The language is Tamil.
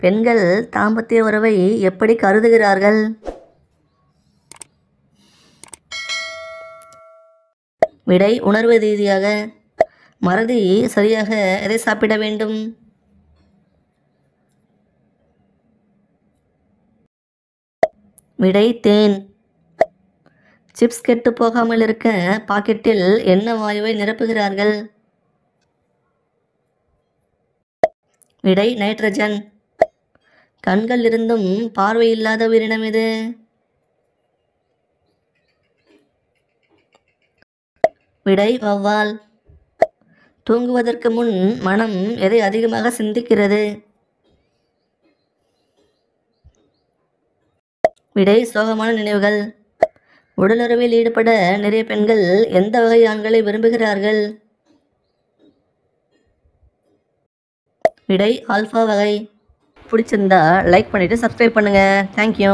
பெண்கள் தாம்பத்திய உறவை எப்படி கருதுகிறார்கள்? விடை உணர்வு ரீதியாக. மறதி சரியாக எதை சாப்பிட வேண்டும்? விடை தேன். சிப்ஸ் கெட்டு போகாமல் இருக்க பாக்கெட்டில் என்ன வாயுவை நிரப்புகிறார்கள்? விடை நைட்ரஜன். கண்கள் இருந்தும் பார்வை இல்லாத உயிரினம் எது? விடை வௌவால். தூங்குவதற்கு முன் மனம் எதை அதிகமாக சிந்திக்கிறது? விடை சோகமான நினைவுகள். உடலுறவில் ஈடுபட நிறைய பெண்கள் எந்த வகை ஆண்களை விரும்புகிறார்கள்? விடை ஆல்ஃபா வகை. பிடிச்சிருந்தா லைக் பண்ணிவிட்டு சப்ஸ்கிரைப் பண்ணுங்கள். தேங்க்யூ.